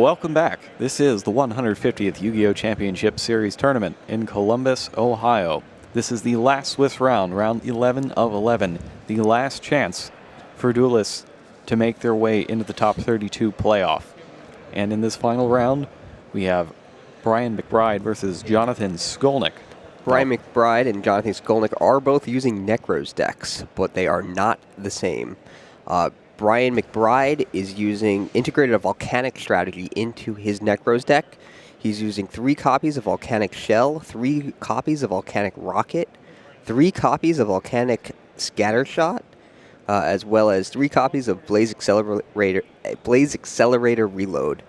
Welcome back. This is the 150th Yu-Gi-Oh! Championship Series Tournament in Columbus, Ohio. This is the last Swiss round, round 11 of 11, the last chance for duelists to make their way into the top 32 playoff. And in this final round, we have Brian McBride versus Jonathan Szkolnik. Brian McBride and Jonathan Szkolnik are both using Necros decks, but they are not the same. Brian McBride is integrated a Volcanic strategy into his Necros deck. He's using 3 copies of Volcanic Shell, 3 copies of Volcanic Rocket, 3 copies of Volcanic Scattershot, as well as 3 copies of Blaze Accelerator Reload.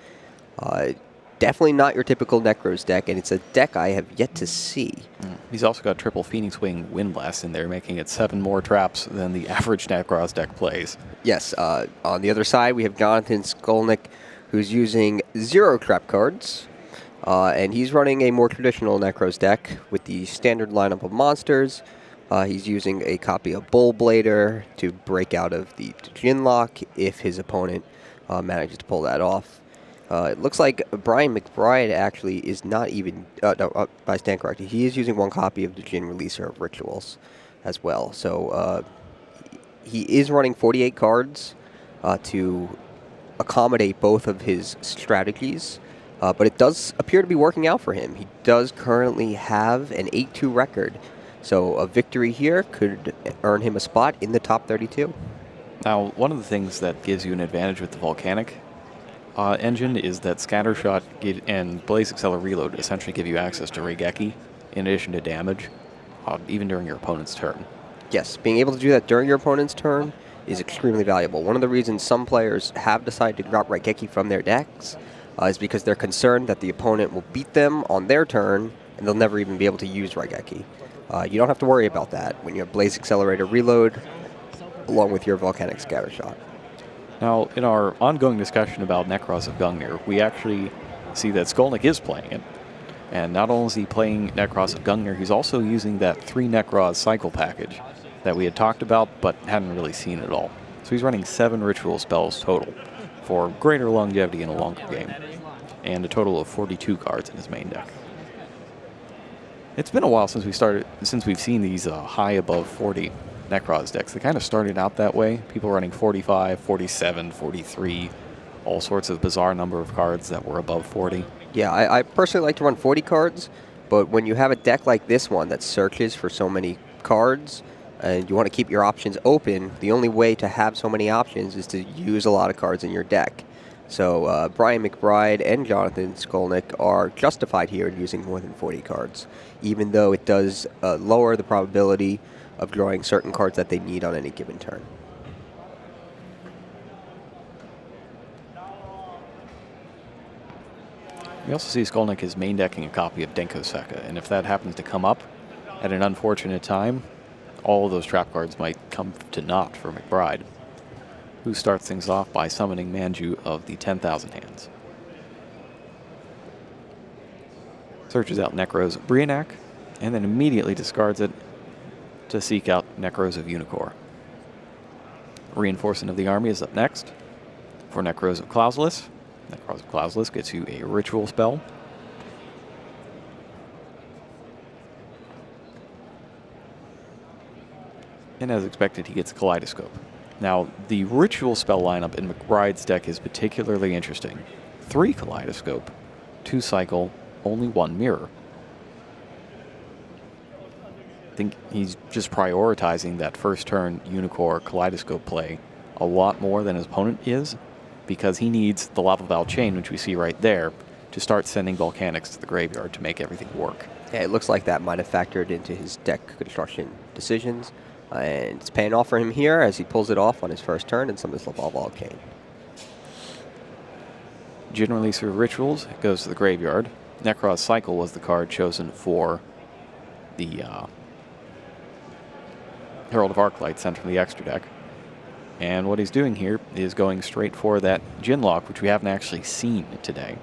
Definitely not your typical Necros deck, and it's a deck I have yet to see. He's also got triple Phoenix Wing Windblast in there, making it 7 more traps than the average Necros deck plays. Yes, on the other side, we have Jonathan Szkolnik, who's using 0 trap cards, and he's running a more traditional Necros deck with the standard lineup of monsters. He's using a copy of Bullblader to break out of the Jin lock if his opponent manages to pull that off. It looks like Brian McBride actually is not even... I stand corrected. He is using 1 copy of the Jin Releaser of Rituals as well. So he is running 48 cards to accommodate both of his strategies. But it does appear to be working out for him. He does currently have an 8-2 record. So a victory here could earn him a spot in the top 32. Now, one of the things that gives you an advantage with the Volcanic engine is that Scattershot and Blaze Accelerator Reload essentially give you access to Raigeki in addition to damage, even during your opponent's turn. Yes, being able to do that during your opponent's turn is extremely valuable. One of the reasons some players have decided to drop Raigeki from their decks is because they're concerned that the opponent will beat them on their turn and they'll never even be able to use Raigeki. You don't have to worry about that when you have Blaze Accelerator Reload along with your Volcanic Scattershot. Now, in our ongoing discussion about Necros of Gungnir, we actually see that Szkolnik is playing it. And not only is he playing Necros of Gungnir, he's also using that 3 Necros cycle package that we had talked about but hadn't really seen at all. So he's running 7 ritual spells total for greater longevity in a longer game, and a total of 42 cards in his main deck. It's been a while since we've seen these high above 40 Necros decks. They kind of started out that way. People running 45, 47, 43, all sorts of bizarre number of cards that were above 40. Yeah, I personally like to run 40 cards, but when you have a deck like this one that searches for so many cards and you want to keep your options open, the only way to have so many options is to use a lot of cards in your deck. So Brian McBride and Jonathan Szkolnik are justified here in using more than 40 cards, even though it does lower the probability of drawing certain cards that they need on any given turn. We also see Szkolnik is main decking a copy of Denko Seka, and if that happens to come up at an unfortunate time, all of those trap cards might come to naught for McBride, who starts things off by summoning Manju of the 10,000 Hands. Searches out Necros of Brionac, and then immediately discards it to seek out Necros of Unicor. Reinforcement of the Army is up next for Necros of Clausulus. Necros of Clausulus gets you a ritual spell. And as expected, he gets a Kaleidoscope. Now, the ritual spell lineup in McBride's deck is particularly interesting. 3 Kaleidoscope, 2 Cycle, only 1 Mirror. I think he's just prioritizing that first turn Unicor Kaleidoscope play a lot more than his opponent is, because he needs the Lava Valve Chain, which we see right there, to start sending Volcanics to the graveyard to make everything work. Yeah, it looks like that might have factored into his deck construction decisions, and it's paying off for him here as he pulls it off on his first turn and summons Lava Valve Chain. Jin Releaser of Rituals goes to the graveyard. Necros Cycle was the card chosen for the Herald of Arclight sent from the extra deck. And what he's doing here is going straight for that Jin lock, which we haven't actually seen today.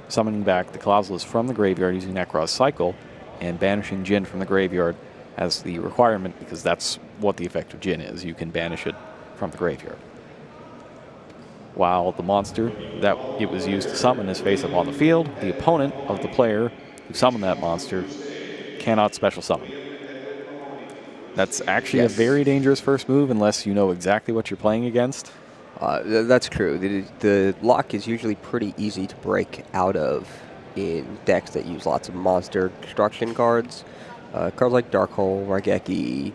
Summoning back the Clausulus from the graveyard using Necros Cycle, and banishing Jin from the graveyard as the requirement, because that's what the effect of Jin is. You can banish it from the graveyard. while the monster that it was used to summon is face up on the field. The opponent of the player who summoned that monster cannot special summon. That's actually a very dangerous first move unless you know exactly what you're playing against. That's true. The lock is usually pretty easy to break out of in decks that use lots of monster destruction cards. Cards like Dark Hole, Raigeki,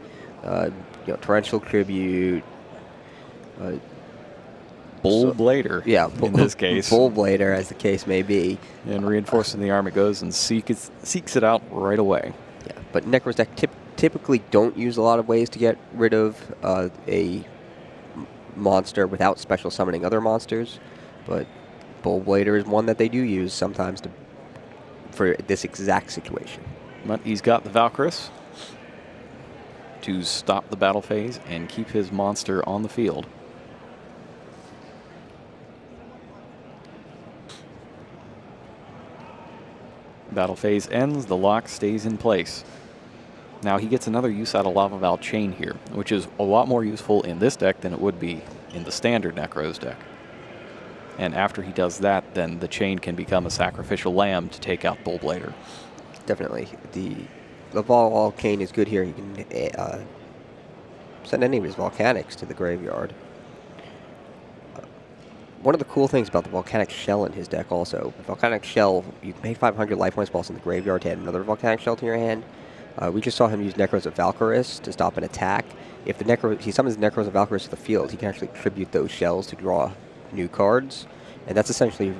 Torrential Tribute. Bull Blader, in this case. Bull Blader, as the case may be. And Reinforcing the Arm it goes and seeks it out right away. Yeah, but Necro's deck typically don't use a lot of ways to get rid of a monster without special summoning other monsters, but Bull Blader is one that they do use sometimes for this exact situation. But he's got the Valkyris to stop the battle phase and keep his monster on the field. Battle phase ends, the lock stays in place. Now he gets another use out of Lava Valve Chain here, which is a lot more useful in this deck than it would be in the standard Necros deck. And after he does that, then the chain can become a sacrificial lamb to take out Bull Blader. Definitely. The Volcane is good here. He can send any of his Volcanics to the graveyard. One of the cool things about the Volcanic Shell in his deck also, the Volcanic Shell, you can pay 500 life points while it's in the graveyard to add another Volcanic Shell to your hand. We just saw him use Necros of Valkyris to stop an attack. If he summons Necros of Valkyris to the field, he can actually tribute those shells to draw new cards. And that's essentially,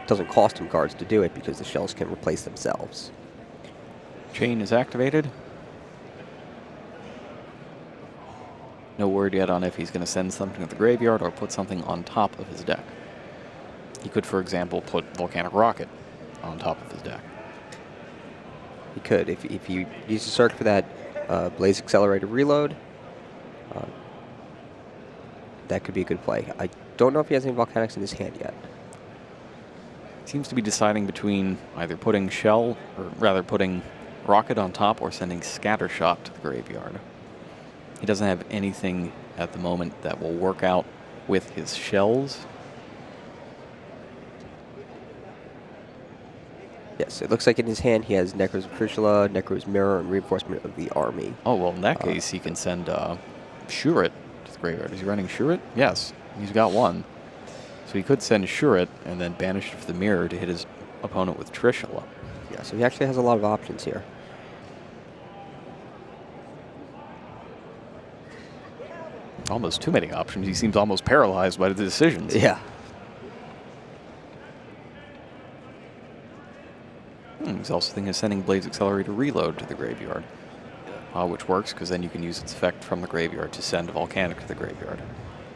doesn't cost him cards to do it because the shells can replace themselves. Chain is activated. No word yet on if he's going to send something to the graveyard or put something on top of his deck. He could, for example, put Volcanic Rocket on top of his deck. He could. If he needs to search for that Blaze Accelerator reload, that could be a good play. I don't know if he has any Volcanics in his hand yet. Seems to be deciding between either putting Shell, or rather putting Rocket on top, or sending Scattershot to the graveyard. He doesn't have anything at the moment that will work out with his shells. Yes, it looks like in his hand he has Necros of Trishula, Necros Mirror, and Reinforcement of the Army. Oh, well, in that case, he can send Shuret to the graveyard. Is he running Shuret? Yes, he's got one. So he could send Shuret and then banish it for the Mirror to hit his opponent with Trishula. Yeah, so he actually has a lot of options here. Almost too many options. He seems almost paralyzed by the decisions. Yeah. He's also thinking of sending Blaze Accelerator Reload to the graveyard, which works because then you can use its effect from the graveyard to send Volcanic to the graveyard.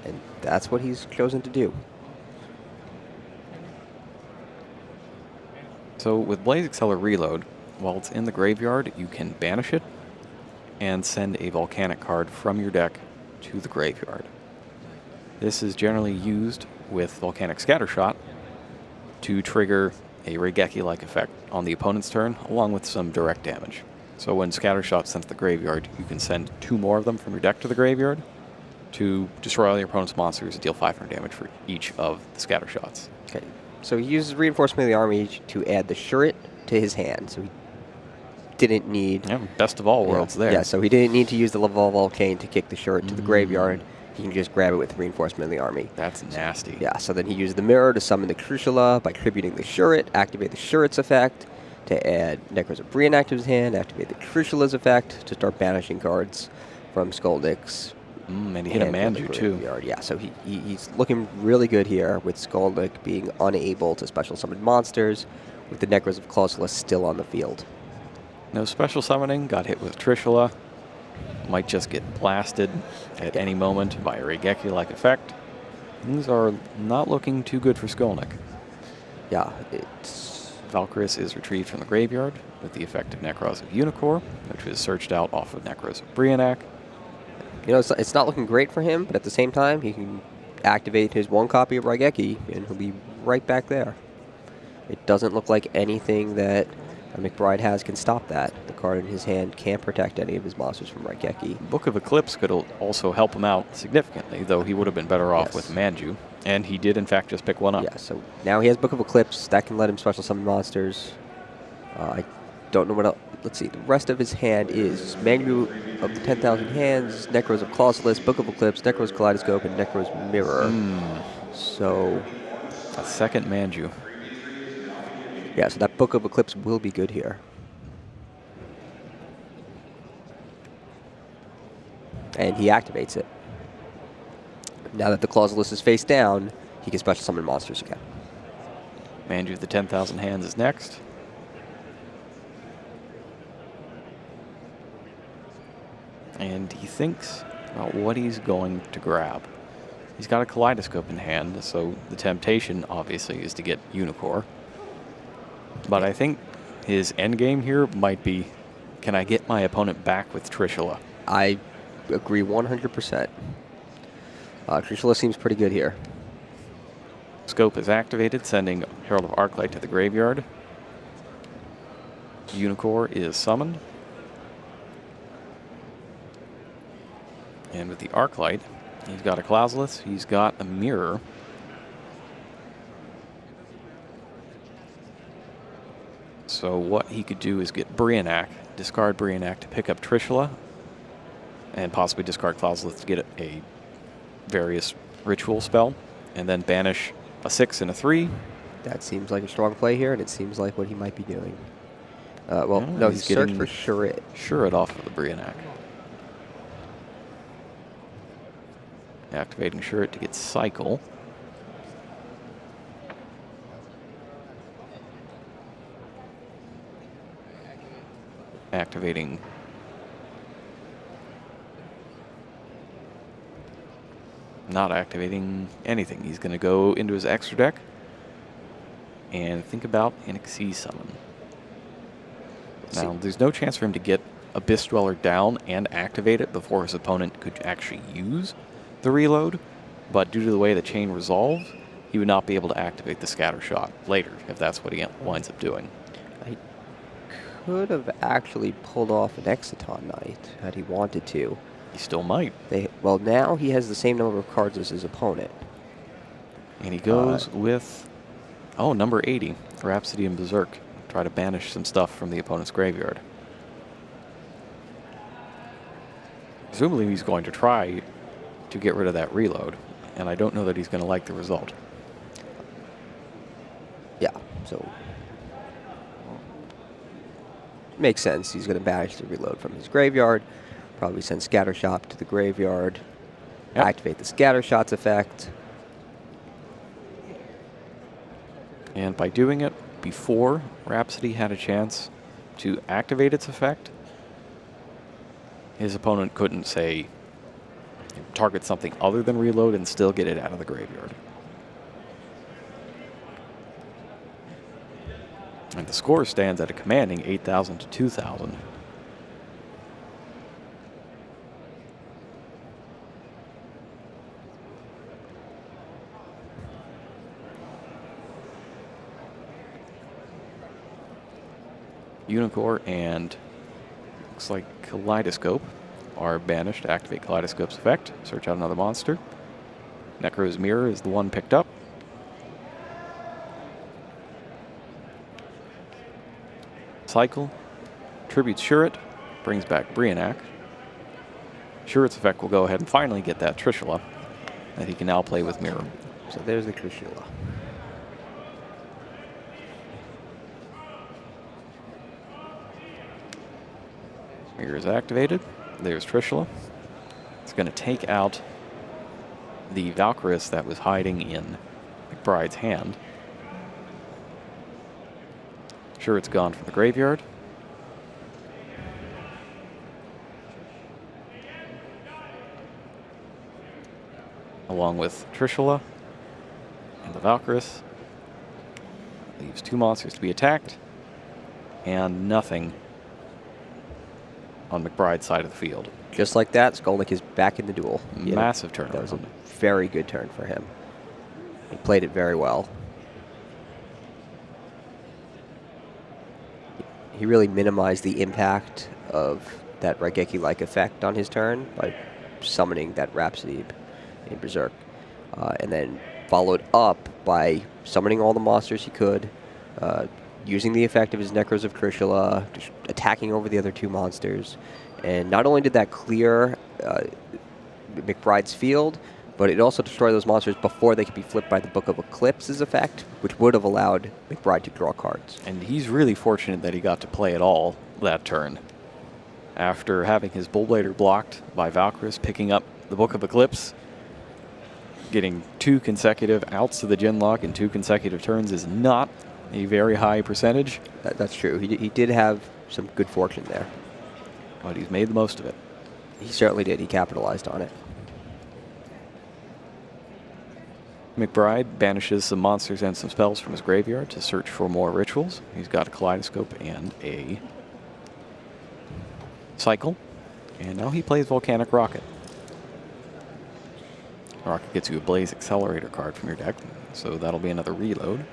And that's what he's chosen to do. So with Blaze Accelerator Reload, while it's in the graveyard, you can banish it and send a Volcanic card from your deck to the graveyard. This is generally used with Volcanic Scattershot to trigger a Raigeki-like effect on the opponent's turn, along with some direct damage. So when Scattershot's sent to the graveyard, you can send 2 more of them from your deck to the graveyard to destroy all your opponent's monsters and deal 500 damage for each of the Scattershots. Okay, so he uses Reinforcement of the Army to add the Shuret to his hand, so he didn't need... Yeah, best of all worlds there. Yeah, so he didn't need to use the Laval Volcane to kick the Shuret to the graveyard. He can just grab it with Reinforcement of the Army. That's nasty. Yeah, so then he used the Mirror to summon the Trishula by tributing the Shuret, activate the Shuret's effect to add Necros of Brionnac to his hand, activate the Trishula's effect to start banishing cards from Szkolnik's. And he hit a Manju too. Yeah, so he's looking really good here with Szkolnik being unable to special summon monsters, with the Necros of Clausulus still on the field. No special summoning, got hit with Trishula. Might just get blasted at any moment by a Raigeki-like effect. Things are not looking too good for Szkolnik. Yeah, it's... Valkyris is retrieved from the graveyard with the effect of Necros of Unicorn, which was searched out off of Necros of Brionnac. It's not looking great for him, but at the same time, he can activate his 1 copy of Raigeki, and he'll be right back there. It doesn't look like anything that McBride can stop that. The card in his hand can't protect any of his monsters from Raigeki. Book of Eclipse could also help him out significantly, though he would have been better off with Manju. And he did, in fact, just pick one up. Yeah, so now he has Book of Eclipse. That can let him special summon monsters. I don't know what else. Let's see. The rest of his hand is Manju of the 10,000 Hands, Necros of Clausulus, Book of Eclipse, Necros Kaleidoscope, and Necros Mirror. So... a second Manju. Yeah, so that Book of Eclipse will be good here. And he activates it. Now that the Clausulus is face down, he can special summon monsters again. Manju, the 10,000 Hands, is next. And he thinks about what he's going to grab. He's got a Kaleidoscope in hand, so the temptation, obviously, is to get Unicorn. But I think his end game here might be, can I get my opponent back with Trishula? I agree 100%. Trishula seems pretty good here. Scope is activated, sending Herald of Arclight to the graveyard. Unicorn is summoned. And with the Arclight, he's got a Clausulus, he's got a Mirror. So what he could do is get Brionac, discard Brionac to pick up Trishula, and possibly discard Clausulus to get a various ritual spell, and then banish a 6 and a 3. That seems like a strong play here, and it seems like what he might be doing. Well, no, he's searched for Shurit. Shurit off of the Brionac. Activating Shurit to get Cycle. Activating not activating anything. He's going to go into his extra deck and think about an Xyz summon. Now, there's no chance for him to get Abyss Dweller down and activate it before his opponent could actually use the reload, but due to the way the chain resolves, he would not be able to activate the Scatter Shot later, if that's what he winds up doing. I could have actually pulled off an Exciton Knight had he wanted to. He still might. Well, now he has the same number of cards as his opponent. And he goes with, number 80, Rhapsody and Berserk. Try to banish some stuff from the opponent's graveyard. Presumably he's going to try to get rid of that reload, and I don't know that he's going to like the result. Yeah, so makes sense. He's going to banish the reload from his graveyard, probably send Scattershot to the graveyard, activate the Scattershot's effect. And by doing it before Rhapsody had a chance to activate its effect, his opponent couldn't, say, target something other than reload and still get it out of the graveyard. And the score stands at a commanding 8,000 to 2,000. Unicorn and looks like Kaleidoscope are banished to activate Kaleidoscope's effect. Search out another monster. Necro's Mirror is the one picked up. Cycle. Tributes Shurit. Brings back Brionac. Shurit's effect will go ahead and finally get that Trishula that he can now play with Mirror. So there's the Trishula. Mirror is activated. There's Trishula. It's going to take out the Valkyrus that was hiding in McBride's hand. Sure, it's gone from the graveyard. Along with Trishula and the Valkyrus. Leaves 2 monsters to be attacked and nothing on McBride's side of the field. Just like that, Szkolnik is back in the duel. Massive turn. That was a very good turn for him. He played it very well. he really minimized the impact of that Raigeki-like effect on his turn by summoning that Rhapsody in Berserk. And then followed up by summoning all the monsters he could, using the effect of his Necros of Trishula, just attacking over the other 2 monsters. And not only did that clear McBride's field, but it also destroyed those monsters before they could be flipped by the Book of Eclipse's effect, which would have allowed McBride to draw cards. And he's really fortunate that he got to play at all that turn. After having his Bullblader blocked by Valkyris, picking up the Book of Eclipse, getting 2 consecutive outs to the Genlock in 2 consecutive turns is not a very high percentage. That's true. He did have some good fortune there. But he's made the most of it. He certainly did. He capitalized on it. McBride banishes some monsters and some spells from his graveyard to search for more rituals. He's got a Kaleidoscope and a Cycle. And now he plays Volcanic Rocket. Rocket gets you a Blaze Accelerator card from your deck, so that'll be another reload.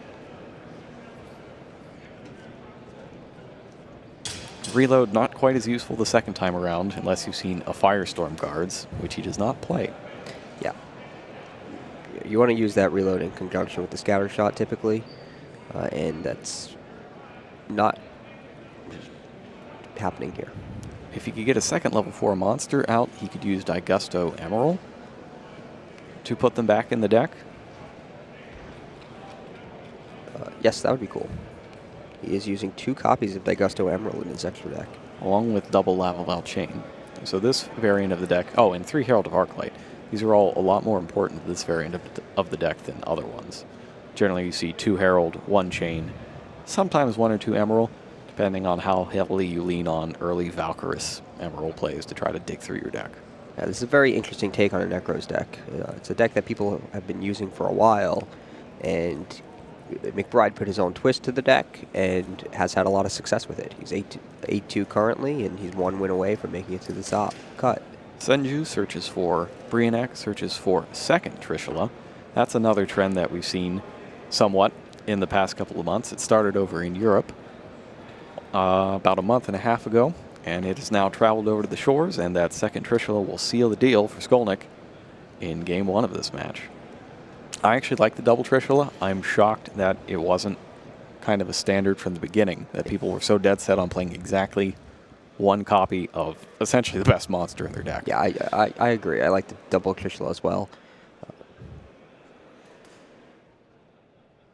Reload not quite as useful the second time around unless you've seen a Firestorm cards, which he does not play. Yeah. You want to use that reload in conjunction with the Scatter Shot typically, and that's not happening here. If he could get a second level 4 monster out, he could use Daigusto Emerald to put them back in the deck. Yes, that would be cool. He is using 2 copies of Daigusto Emerald in his extra deck. Along with double Lavaval Chain. So this variant of the deck, oh, and 3 Herald of Arclight. These are all a lot more important to this variant of the deck than other ones. Generally you see 2 Herald, 1 Chain, sometimes 1 or 2 Emerald, depending on how heavily you lean on early Valkyris Emerald plays to try to dig through your deck. Yeah, this is a very interesting take on a Necros deck. It's a deck that people have been using for a while, and McBride put his own twist to the deck and has had a lot of success with it. He's 8-2 currently, and he's 1 win away from making it to the top cut. Senju searches for Brionac, searches for second Trishula. That's another trend that we've seen somewhat in the past couple of months. It started over in Europe about a month and a half ago, and it has now traveled over to the shores, and that second Trishula will seal the deal for Szkolnik in Game 1 of this match. I actually like the double Trishula. I'm shocked that it wasn't kind of a standard from the beginning, that people were so dead set on playing exactly 1 copy of essentially the best monster in their deck. Yeah, I agree. I like the double Trishula as well.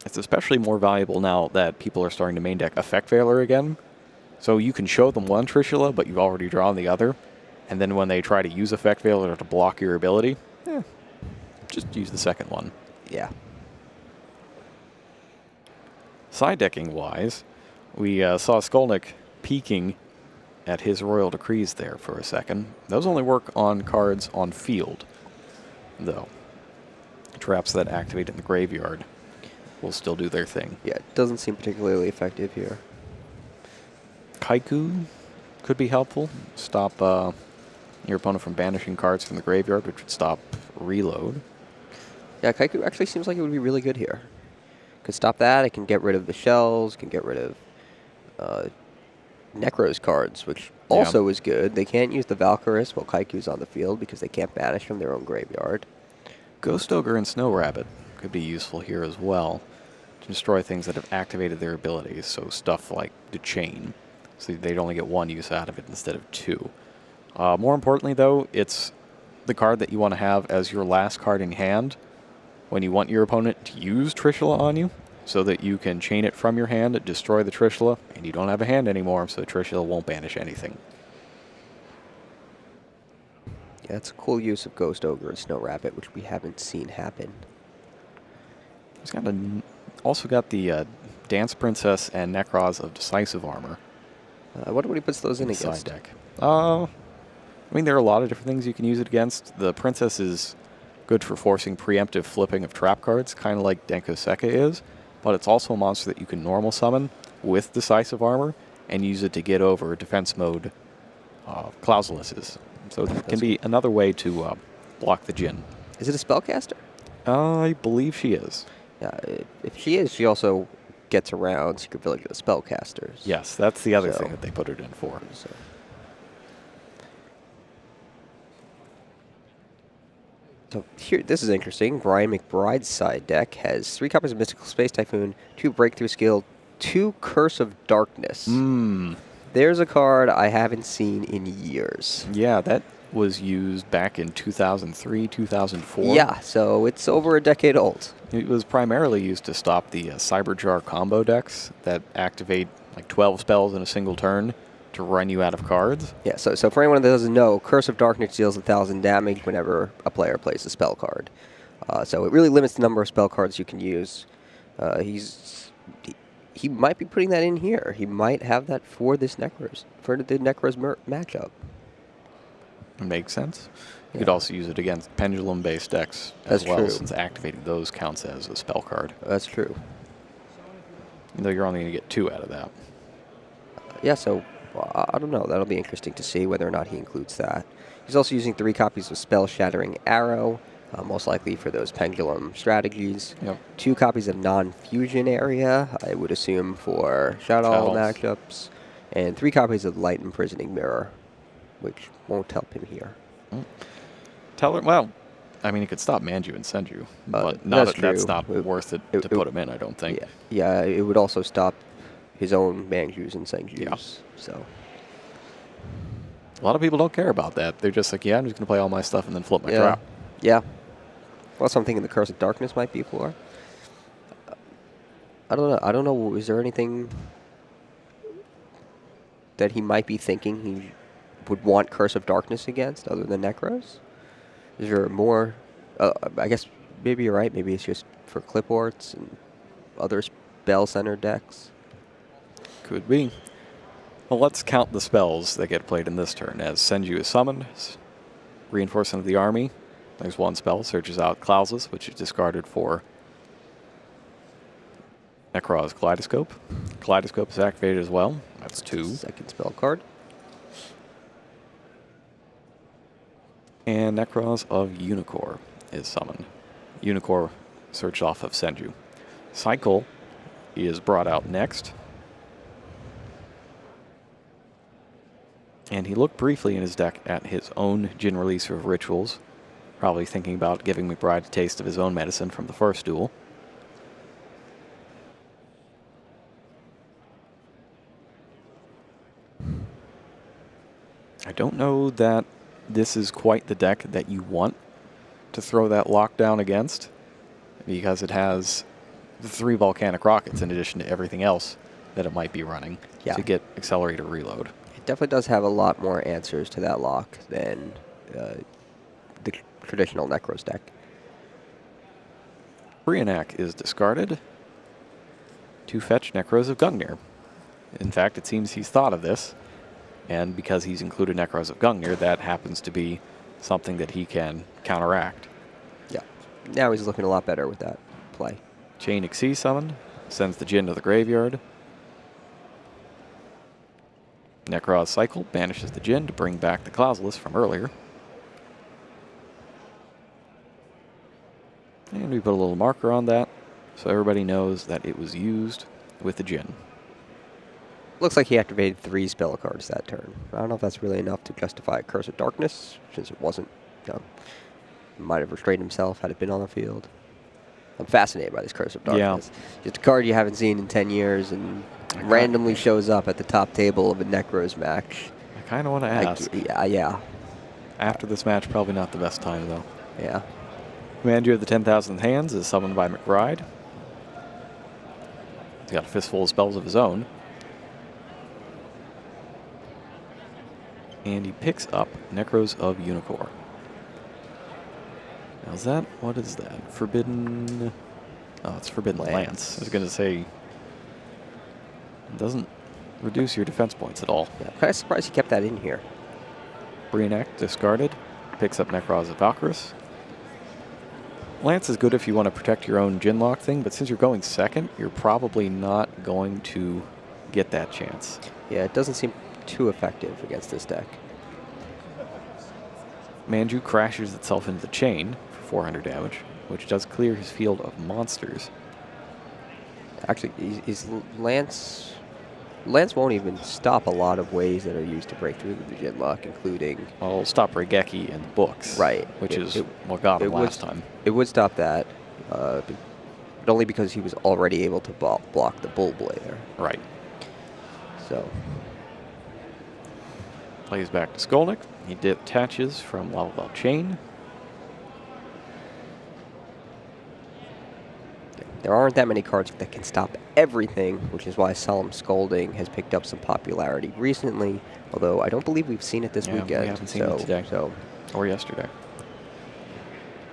It's especially more valuable now that people are starting to main deck Effect Veiler again. So you can show them 1 Trishula, but you've already drawn the other. And then when they try to use Effect Veiler to block your ability, just use the second one. Yeah. Side decking wise, we saw Szkolnik peeking at his Royal Decrees there for a second. Those only work on cards on field, though. Traps that activate in the graveyard will still do their thing. Yeah, it doesn't seem particularly effective here. Kaiku could be helpful. Stop your opponent from banishing cards from the graveyard, which would stop reload. Yeah, Kaiku actually seems like it would be really good here. Could stop that. It can get rid of the shells. Can get rid of Necros cards, which also is good. They can't use the Valkyris while Kaiku's on the field because they can't banish from their own graveyard. Ghost Ogre and Snow Rabbit could be useful here as well to destroy things that have activated their abilities. So stuff like the Chain. So they'd only get 1 use out of it instead of 2. More importantly, though, it's the card that you want to have as your last card in hand when you want your opponent to use Trishula on you, so that you can chain it from your hand, destroy the Trishula, and you don't have a hand anymore, so Trishula won't banish anything. Yeah, it's a cool use of Ghost Ogre and Snow Rabbit, which we haven't seen happen. He's got also got the Dance Princess and Necros of Decisive Armor. I wonder what he puts those in Side against. deck. I mean, there are a lot of different things you can use it against. The Princess is good for forcing preemptive flipping of trap cards, kind of like Denko Seka is, but it's also a monster that you can normal summon with Decisive Armor and use it to get over defense mode Clausulouses. So it can be another way to block the Djinn. Is it a spellcaster? I believe she is. Yeah, if she is, she also gets around Secret Village of the Spellcasters. Yes, that's the other thing that they put it in for. So here, this is interesting. Brian McBride's side deck has 3 copies of Mystical Space Typhoon, 2 Breakthrough Skill, 2 Curse of Darkness. There's a card I haven't seen in years. Yeah, that was used back in 2003, 2004. Yeah, so it's over a decade old. It was primarily used to stop the Cyberjar combo decks that activate like 12 spells in a single turn to run you out of cards. Yeah, so for anyone that doesn't know, Curse of Darkness deals 1,000 damage whenever a player plays a spell card. So it really limits the number of spell cards you can use. He might be putting that in here. He might have that for this Necros, for the Necros matchup. Makes sense. You could also use it against pendulum-based decks as well, since activating those counts as a spell card. That's true. Though you're only going to get 2 out of that. Yeah, so I don't know. That'll be interesting to see whether or not he includes that. He's also using 3 copies of Spell Shattering Arrow, most likely for those pendulum strategies. 2 copies of Non-Fusion Area, I would assume for Shadow matchups. And 3 copies of Light Imprisoning Mirror, which won't help him here. Well, I mean, he could stop Manju and send you, but that's not worth it to put him in, I don't think. Yeah, it would also stop his own Manjus and Senjus. Yeah. So a lot of people don't care about that. They're just like, yeah, I'm just going to play all my stuff and then flip my trap. Yeah. Well, something in the Curse of Darkness might be for. I don't know. Is there anything that he might be thinking he would want Curse of Darkness against other than Necros? Is there more? I guess maybe you're right. Maybe it's just for clipboards and other spell-centered decks. Could be. Well, let's count the spells that get played in this turn. As Senju is summoned, Reinforcement of the Army. There's 1 spell, searches out Klausus, which is discarded for Necros Kaleidoscope. Kaleidoscope is activated as well. That's 2. Second spell card. And Necros of Unicorn is summoned. Unicorn searched off of Senju. Cycle is brought out next. And he looked briefly in his deck at his own Djinn Releaser of Rituals, probably thinking about giving McBride a taste of his own medicine from the first duel. I don't know that this is quite the deck that you want to throw that lockdown against, because it has the 3 volcanic rockets in addition to everything else that it might be running to get accelerator reload. It definitely does have a lot more answers to that lock than the traditional Necros deck. Brionac is discarded to fetch Necros of Gungnir. In fact, it seems he's thought of this, and because he's included Necros of Gungnir, that happens to be something that he can counteract. Yeah. Now he's looking a lot better with that play. Chain Xyz summoned, sends the Djinn to the graveyard. Necros Cycle banishes the Djinn to bring back the Clausulus from earlier. And we put a little marker on that so everybody knows that it was used with the Djinn. Looks like he activated 3 spell cards that turn. I don't know if that's really enough to justify a Curse of Darkness, since it wasn't. Might have restrained himself had it been on the field. I'm fascinated by this Curse of Darkness. Just a card you haven't seen in 10 years and randomly shows up at the top table of a Necros match. I kind of want to ask. Yeah. After this match, probably not the best time, though. Yeah. Commander of the 10,000 Hands is summoned by McBride. He's got a fistful of spells of his own. And he picks up Necros of Unicorn. Now is that, what is that? Forbidden, oh, it's Forbidden Lance. I was going to say, it doesn't reduce your defense points at all. Yeah, I'm kind of surprised he kept that in here. Brionac discarded, picks up Necros of Valkyrus. Lance is good if you want to protect your own Djinn Lock thing, but since you're going second, you're probably not going to get that chance. Yeah, it doesn't seem too effective against this deck. Manju crashes itself into the chain for 400 damage, which does clear his field of monsters. Actually, he's Lance won't even stop a lot of ways that are used to break through the Jin lock, including... Well, stop Regeki in the books. Right. Which is what got him last time. It would stop that, but only because he was already able to block the Bull Blader. Right. So... Plays back to Szkolnik. He detaches from Level Chain. There aren't that many cards that can stop everything, which is why Solemn Scolding has picked up some popularity recently, although I don't believe we've seen it this weekend. We haven't seen it today. Or yesterday.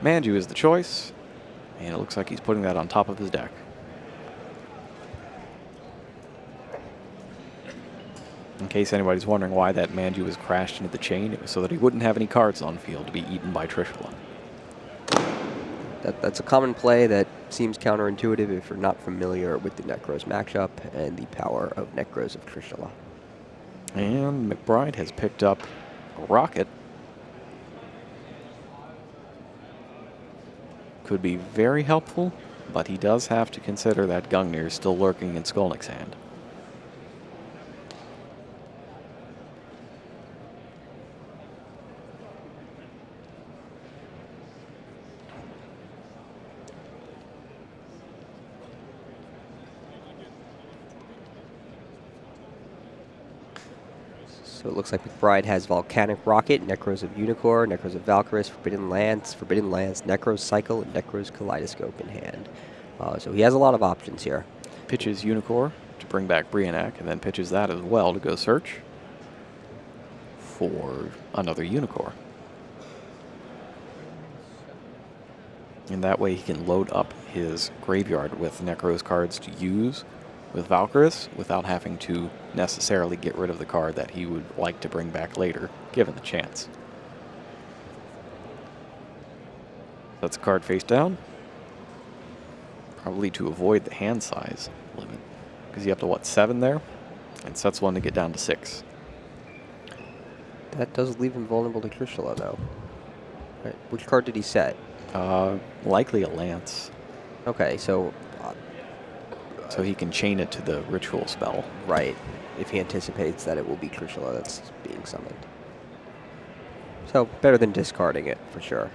Manju is the choice, and it looks like he's putting that on top of his deck. In case anybody's wondering why that Manju was crashed into the chain, it was so that he wouldn't have any cards on field to be eaten by Trishula. That's a common play that seems counterintuitive if you're not familiar with the Necros matchup and the power of Necros of Trishula. And McBride has picked up a Rocket. Could be very helpful, but he does have to consider that Gungnir is still lurking in Szkolnik's hand. So it looks like McBride has Volcanic Rocket, Necros of Unicorn, Necros of Valkyrus, Forbidden Lance, Necros Cycle, and Necros Kaleidoscope in hand. So he has a lot of options here. Pitches Unicorn to bring back Brionac, and then pitches that as well to go search for another Unicorn. And that way he can load up his graveyard with Necros cards to use with Valkyrus without having to necessarily get rid of the card that he would like to bring back later, given the chance. That's a card face down. Probably to avoid the hand size limit. Because you have to, what, 7 there? And sets 1 to get down to 6. That does leave him vulnerable to Trishula, though. Right. Which card did he set? Likely a Lance. Okay, so... so he can chain it to the ritual spell. Right, if he anticipates that it will be Trishula that's being summoned. So, better than discarding it, for sure.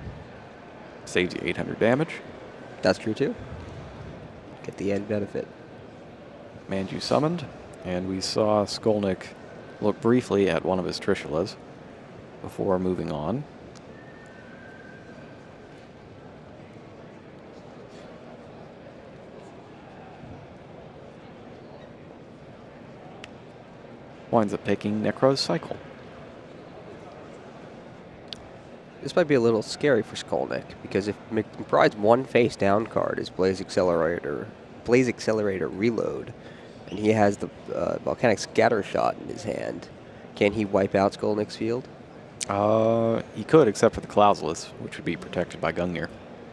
Saves you 800 damage. That's true, too. Get the added benefit. Manju summoned, and we saw Szkolnik look briefly at one of his Trishulas before moving on. Winds up taking Necros Cycle. This might be a little scary for Szkolnik, because if McBride's one face down card is Blaze Accelerator Reload, and he has the Volcanic Scatter Shot in his hand, can he wipe out Szkolnik's field? He could, except for the Clausulus, which would be protected by Gungnir.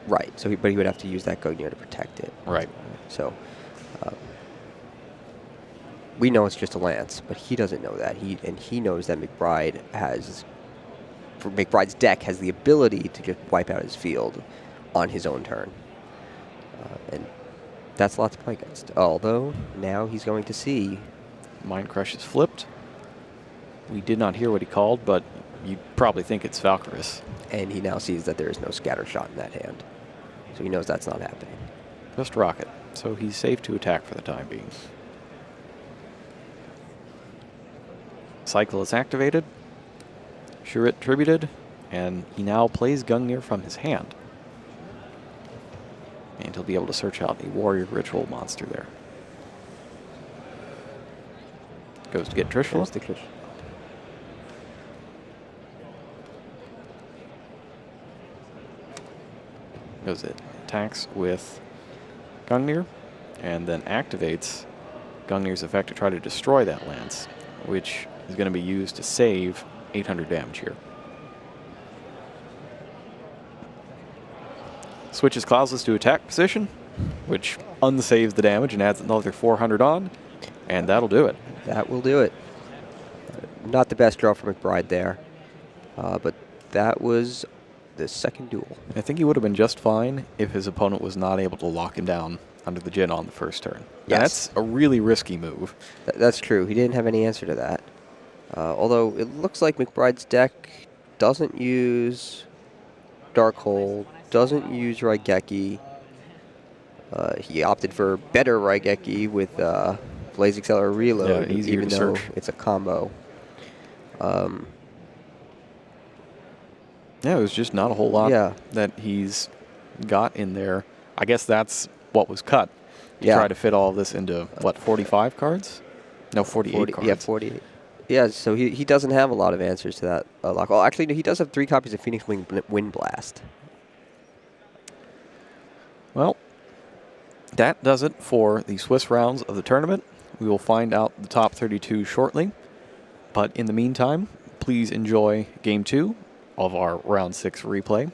Right, so but he would have to use that Gungnir to protect it. Right. So, we know it's just a Lance, but he doesn't know that. He knows that McBride's deck has the ability to just wipe out his field on his own turn. And that's a lot to play against. Although, now he's going to see... Mind Crush is flipped. We did not hear what he called, but you probably think it's Valkyrus. And he now sees that there is no Scatter Shot in that hand. So he knows that's not happening. Just Rocket. So he's safe to attack for the time being. Cycle is activated. Shurit tributed, and he now plays Gungnir from his hand. And he'll be able to search out a Warrior Ritual monster there. Goes to get Trishula. Goes it. Attacks with Gungnir, and then activates Gungnir's effect to try to destroy that lance, which is going to be used to save 800 damage here. Switches Clauselus to attack position, which unsaves the damage and adds another 400 on, and that'll do it. That will do it. Not the best draw for McBride there, but that was the second duel. I think he would have been just fine if his opponent was not able to lock him down under the Jin on the first turn. Yes. That's a really risky move. That's true. He didn't have any answer to that. Although it looks like McBride's deck doesn't use Darkhold, doesn't use Raigeki. He opted for better Raigeki with Blaze Accelerator Reload, Yeah, easier even to though search. it's a combo. Yeah, it was just not a whole lot Yeah. that he's got in there. I guess that's what was cut. To Yeah. try to fit all this into, what, 45 cards? No, 48 cards. Yeah, 48. Yeah, so he doesn't have a lot of answers to that lock. Well, actually, no, he does have 3 copies of Phoenix Wind Blast. Well, that does it for the Swiss rounds of the tournament. We will find out the top 32 shortly. But in the meantime, please enjoy Game 2 of our Round 6 replay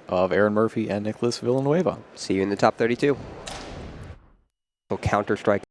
of Aaron Murphy and Nicholas Villanueva. See you in the top 32. So Counter-Strike.